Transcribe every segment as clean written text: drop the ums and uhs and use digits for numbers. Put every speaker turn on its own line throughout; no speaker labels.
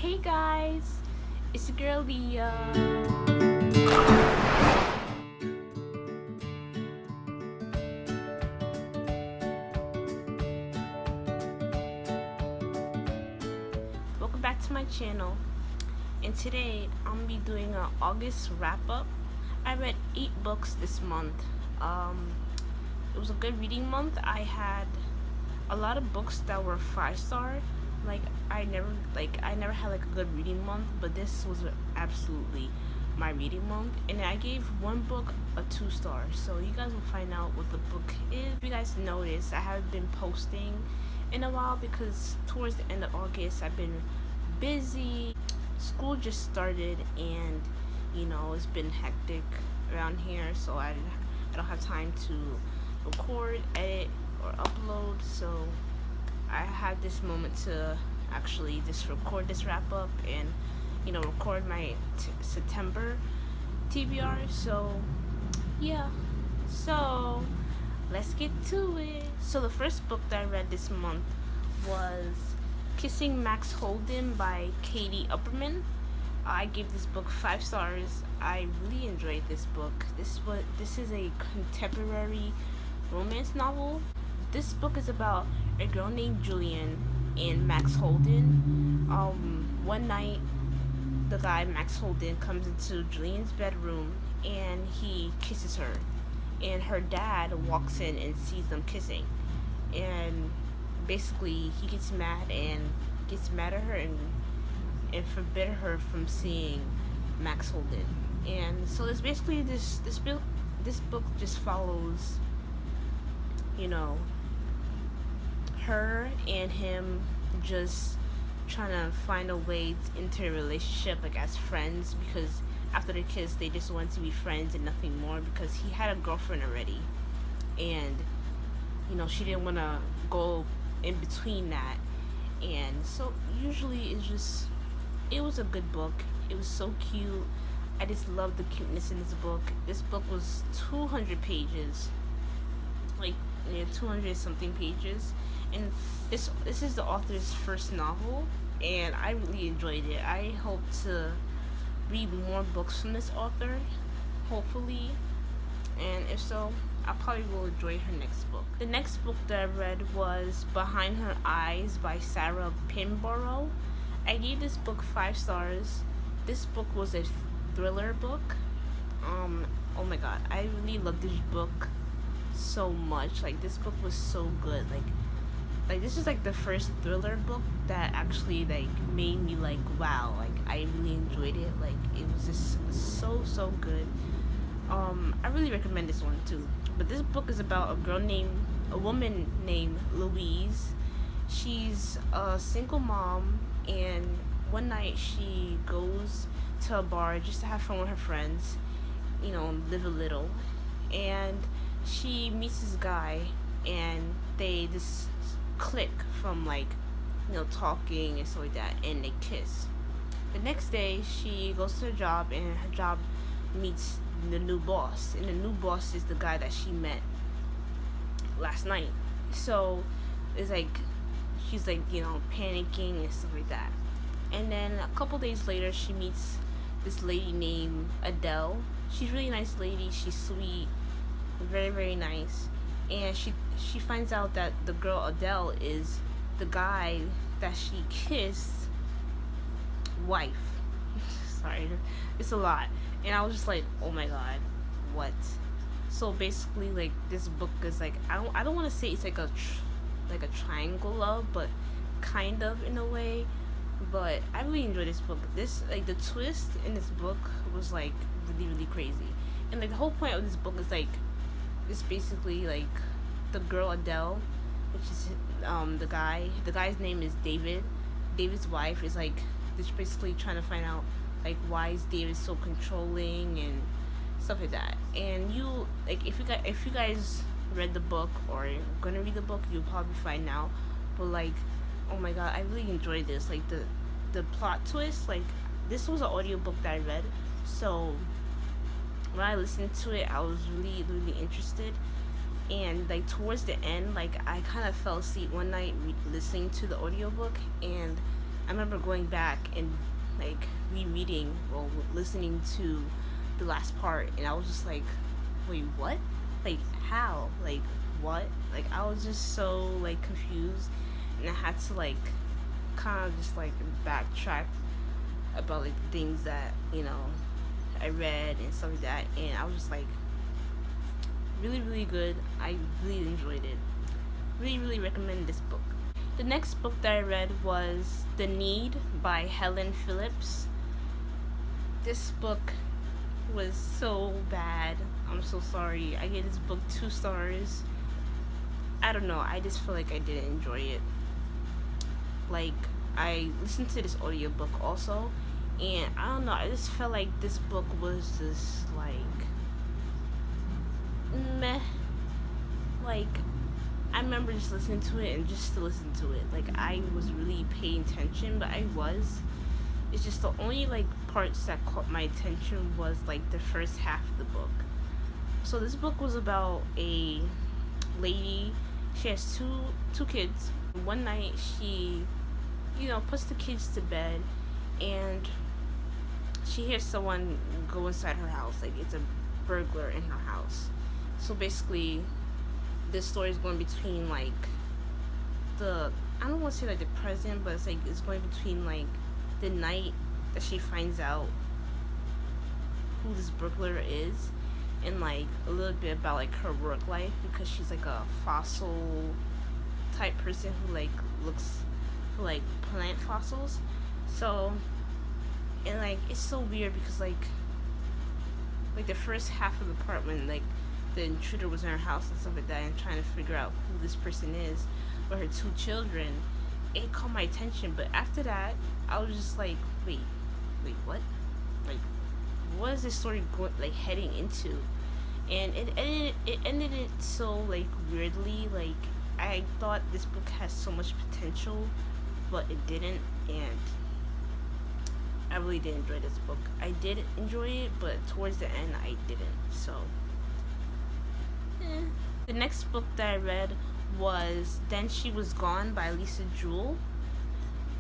Hey guys, it's your girl Leah. Welcome back to my channel. And today I'm gonna be doing an August wrap up. I read 8 books this month. It was a good reading month. I had a lot of books that were 5-star. Like I never had like a good reading month, but this was absolutely my reading month. And I gave one book a 2-star. So you guys will find out what the book is. If you guys notice, I haven't been posting in a while because towards the end of August I've been busy. School just started, and it's been hectic around here, so I don't have time to record, edit, or upload. So I had this moment to actually just record this wrap up and record my September TBR. So yeah, so let's get to it. So the first book that I read this month was Kissing Max Holden by Katie Upperman. I gave this book 5 stars. I really enjoyed this book. This is a contemporary romance novel. This book is about a girl named Julian and Max Holden. One night, the guy Max Holden comes into Julian's bedroom and he kisses her, and her dad walks in and sees them kissing, and basically he gets mad at her and forbid her from seeing Max Holden. And so this basically this book just follows her and him just trying to find a way into a relationship, like as friends, because after the kiss they just want to be friends and nothing more, because he had a girlfriend already, and she didn't want to go in between that. And so usually it was a good book. It was so cute. I just love the cuteness in this book. This book was 200 pages, like 200 something pages, and this is the author's first novel, and I really enjoyed it. I hope to read more books from this author, hopefully, and if so, I probably will enjoy her next book. The next book that I read was Behind Her Eyes by Sarah Pinborough. I gave this book 5 stars. This book was a thriller book. Oh my god, I really loved this book so much. Like, this book was so good. Like this is like the first thriller book that actually like made me like, wow, like I really enjoyed it. Like, it was just so good. I really recommend this one too. But this book is about a woman named Louise. She's a single mom, and one night she goes to a bar just to have fun with her friends, live a little. And she meets this guy, and they just click from talking and stuff like that, and they kiss. The next day she goes to her job, and her job meets the new boss, and the new boss is the guy that she met last night. So it's like she's like panicking and stuff like that. And then a couple days later she meets this lady named Adele. She's a really nice lady. She's sweet, very nice. And she finds out that the girl Adele is the guy that she kissed wife. Sorry, it's a lot. And I was just like, oh my god, what? So basically, like, this book is like, I don't want to say it's like a triangle love, but kind of in a way. But I really enjoyed this book. This, like, the twist in this book was like really crazy. And like the whole point of this book is like, it's basically like the girl Adele, which is the guy's name is David. David's wife is like just basically trying to find out like why is David so controlling and stuff like that. And you, like, if you guys read the book or you're gonna read the book, you'll probably find out. But like, oh my god, I really enjoyed this. Like, the plot twist, like, this was an audiobook that I read, so when I listened to it I was really interested. And like towards the end, like, I kind of fell asleep one night listening to the audiobook, and I remember going back and like rereading or listening to the last part, and I was just like, wait, what? Like, how? Like, what? Like, I was just so like confused, and I had to like kind of just like backtrack about like things that I read and stuff like that, and I was just like really really good. I really enjoyed it. Really really recommend this book. The next book that I read was The Need by Helen Phillips. This book was so bad. I'm so sorry. I gave this book 2 stars. I don't know. I just feel like I didn't enjoy it. Like, I listened to this audiobook also, and I don't know. I just felt like this book was just like meh. Like, I remember just listening to it and just to listen to it. Like, I was really paying attention, but I was. It's just the only like parts that caught my attention was like the first half of the book. So this book was about a lady. She has two kids. One night she, puts the kids to bed, and she hears someone go inside her house. Like, it's a burglar in her house. So basically, this story is going between like I don't want to say like the present, but it's going between like the night that she finds out who this burglar is, and like a little bit about like her work life, because she's like a fossil type person who like looks for like plant fossils. So, and like it's so weird because like the first half of the part when like the intruder was in her house and stuff like that, and trying to figure out who this person is with her 2 children, it caught my attention. But after that, I was just like, wait, what? Like, what is this story heading into? And it ended it so like weirdly. Like, I thought this book has so much potential, but it didn't, and I really did enjoy this book. I did enjoy it, but towards the end, I didn't. So, The next book that I read was Then She Was Gone by Lisa Jewell.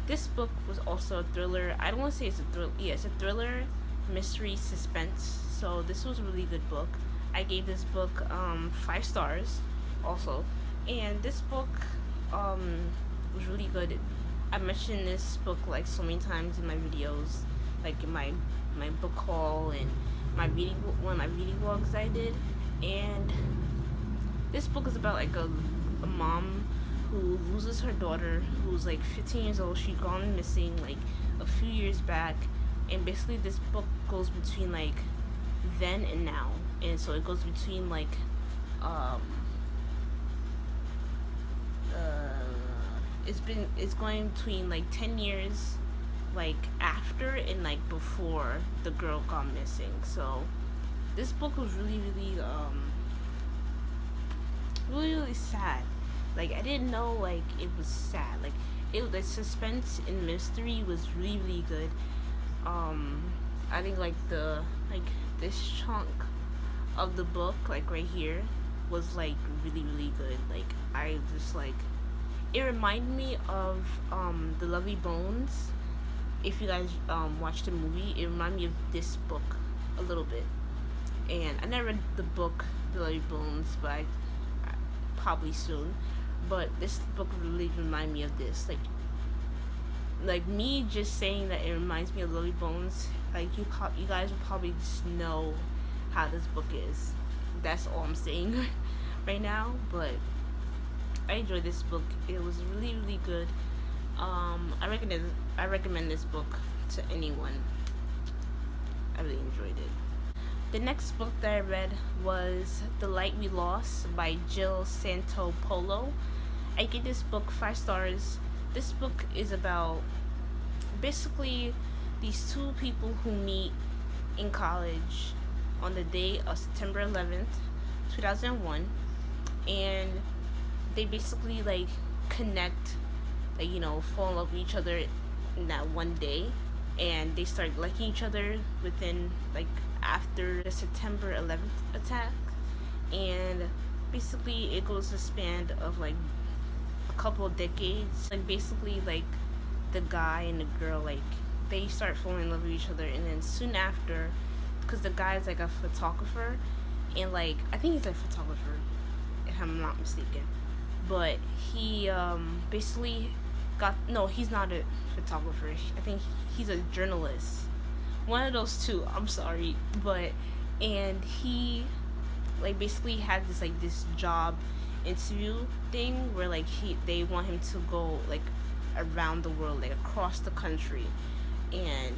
This book was also a thriller. I don't want to say it's a thriller. Yeah, it's a thriller, mystery, suspense. So this was a really good book. I gave this book 5 stars also. And this book was really good. I mentioned this book like so many times in my videos, like in my book haul and one of my reading vlogs I did. And this book is about like a mom who loses her daughter, who's like 15 years old. She'd gone missing like a few years back, and basically this book goes between like then and now. And so it goes between like it's going between like 10 years like after and like before the girl gone missing. So this book was really really sad. Like, I didn't know like it was sad. Like, the suspense and mystery was really good. I think like this chunk of the book, like right here, was like really good. Like, I just like, it reminded me of The Lovely Bones. If you guys watched the movie, it reminded me of this book a little bit. And I never read the book The Lovely Bones, but I probably soon. But this book really reminded me of this. Like me just saying that it reminds me of Lovely Bones, like you guys will probably just know how this book is. That's all I'm saying right now. But I enjoyed this book. It was really good. I recommend this book to anyone. I really enjoyed it. The next book that I read was The Light We Lost by Jill Santopolo. I gave this book 5 stars. This book is about basically these 2 people who meet in college on the day of September 11th, 2001, and they basically like connect, like, fall in love with each other in that one day, and they start liking each other within like after the September 11th attack. And basically it goes a span of like a couple of decades. Like, basically like the guy and the girl, like, they start falling in love with each other, and then soon after, because the guy is like a photographer, and like I think he's a photographer, if I'm not mistaken, but he basically got, no, he's not a photographer. I think he's a journalist, one of those two. I'm sorry, but and he like basically had this job interview thing where like they want him to go like around the world, like across the country, and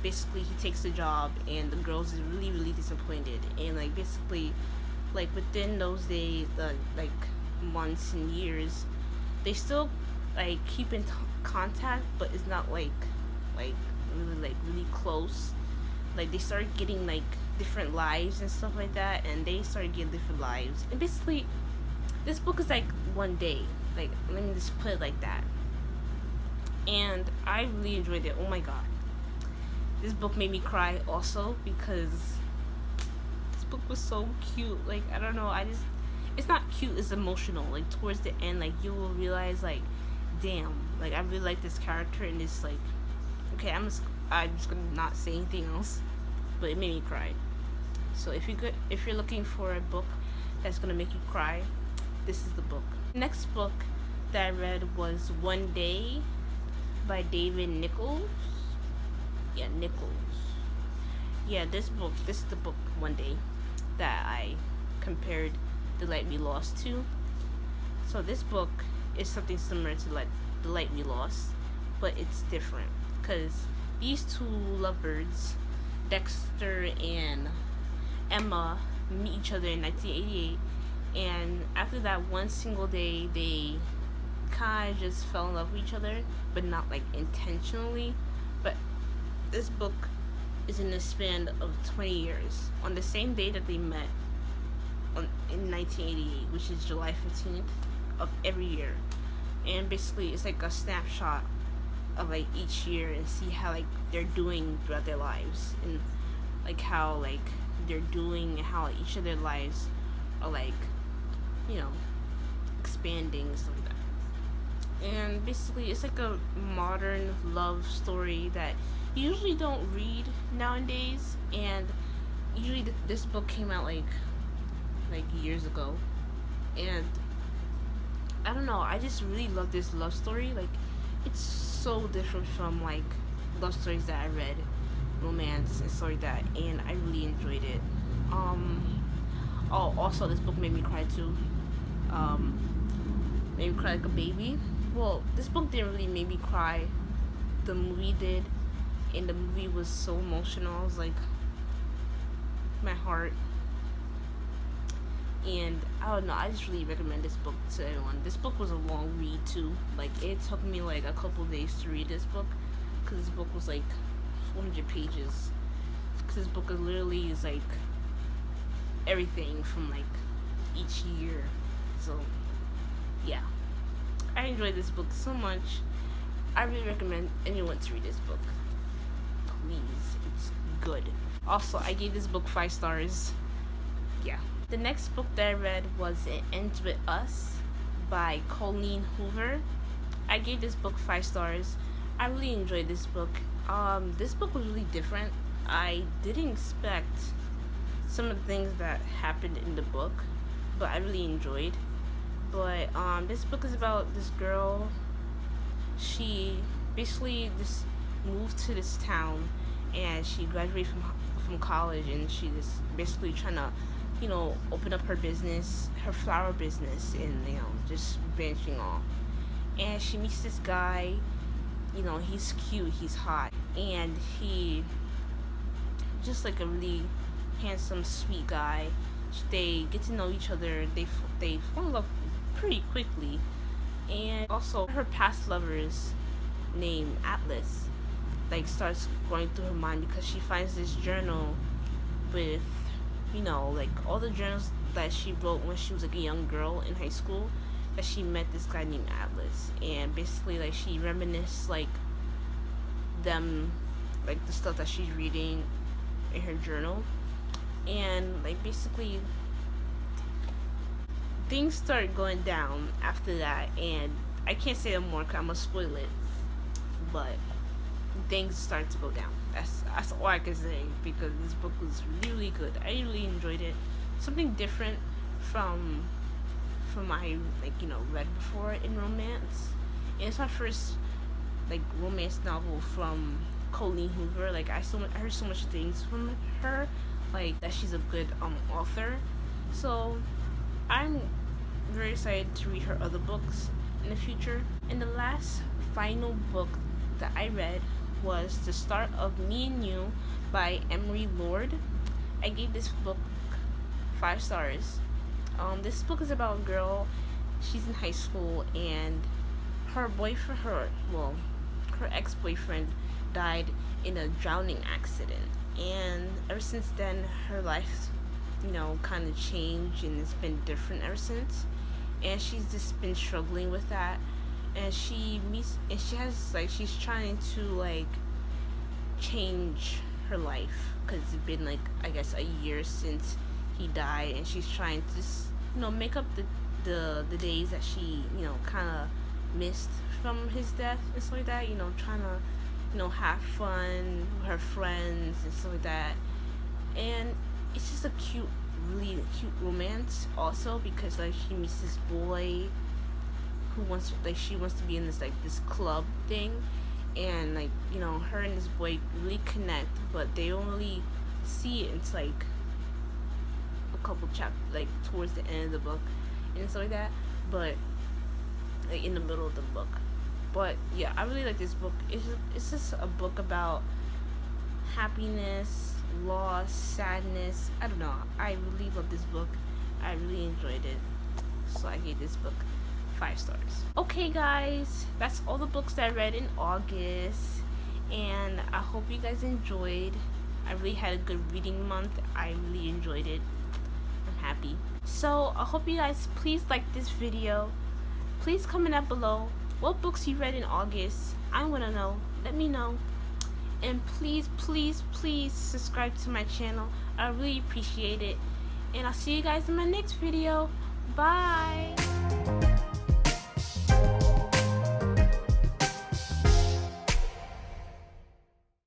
basically he takes the job and the girls is really really disappointed, and like basically like within those days, the like months and years, they still like keep in contact, but it's not like really close. Like they started getting like different lives and stuff like that, and they started getting different lives, and basically this book is like one day, like let me just put it like that. And I really enjoyed it. Oh my god, this book made me cry also because this book was so cute. Like I don't know, I just, it's not cute, it's emotional. Like towards the end, like you will realize like, damn, like I really like this character, and it's like, okay, I'm just gonna not say anything else, but it made me cry. So if you're looking for a book that's gonna make you cry, this is the book. Next book that I read was One Day by David Nichols. Yeah, Nichols. Yeah, this is the book, One Day, that I compared The Light We Lost to. So this book is something similar to like The Light We Lost, but it's different because these two lovebirds, Dexter and Emma, meet each other in 1988, and after that one single day, they kind of just fell in love with each other, but not like intentionally. But this book is in the span of 20 years, on the same day that they met in 1988, which is July 15th of every year. And basically it's like a snapshot of like each year, and see how like they're doing throughout their lives, and like how like they're doing, and how each of their lives are like, you know, expanding and stuff like that. And basically it's like a modern love story that you usually don't read nowadays, and usually this book came out like years ago, and I don't know, I just really love this love story. Like it's so different from like love stories that I read, romance and stuff like that, and I really enjoyed it. Oh, also this book made me cry too. Made me cry like a baby. Well, this book didn't really make me cry. The movie did, and the movie was so emotional. I was like, my heart. And I don't know, I just really recommend this book to everyone. This book was a long read too. Like it took me like a couple days to read this book, because this book was like 400 pages. Because this book is like everything from like each year. So yeah, I enjoyed this book so much. I really recommend anyone to read this book. Please, it's good. Also, I gave this book 5 stars. Yeah. The next book that I read was It Ends With Us by Colleen Hoover. I gave this book 5 stars. I really enjoyed this book. This book was really different. I didn't expect some of the things that happened in the book, but I really enjoyed. But this book is about this girl. She basically just moved to this town, and she graduated from college, and she just basically trying to, you know, open up her business, her flower business, and you know, just branching off. And she meets this guy. You know, he's cute, he's hot, and he just like a really handsome, sweet guy. They get to know each other. They fall in love pretty quickly. And also her past lovers named Atlas like starts going through her mind, because she finds this journal with, you know, like all the journals that she wrote when she was like a young girl in high school, that she met this guy named Atlas. And basically like she reminisces like them, like the stuff that she's reading in her journal. And like basically things start going down after that, and I can't say no more because I'm gonna spoil it. but things start to go down. That's all I can say, because this book was really good. I really enjoyed it. Something different from I read before in romance. And it's my first like romance novel from Colleen Hoover. Like I heard so much things from her, like that she's a good author. So I'm very excited to read her other books in the future. And the last final book that I read was The Start of Me and You by Emery Lord. I gave this book 5 stars. This book is about a girl. She's in high school, and her boyfriend, her ex-boyfriend, died in a drowning accident. And ever since then, her life, kind of changed, and it's been different ever since. And she's just been struggling with that. And she's trying to like change her life, because it's been like, I guess, a year since he died, and she's trying to just make up the days that she kind of missed from his death and stuff like that. Trying to have fun with her friends and stuff like that. And it's just a really cute romance also, because like she meets this boy who she wants to be in this club thing, and her and this boy really connect, but they don't really see it until like a couple chapters, like towards the end of the book and stuff like that, but like in the middle of the book. But yeah, I really like this book. It's just a book about happiness, loss, sadness. I don't know, I really love this book. I really enjoyed it, so I gave this book 5 stars. Okay guys, that's all the books that I read in August, and I hope you guys enjoyed. I really had a good reading month. I really enjoyed it. I'm happy. So I hope you guys please like this video. Please comment down below what books you read in August. I want to know. Let me know. And please subscribe to my channel. I really appreciate it. And I'll see you guys in my next video. Bye.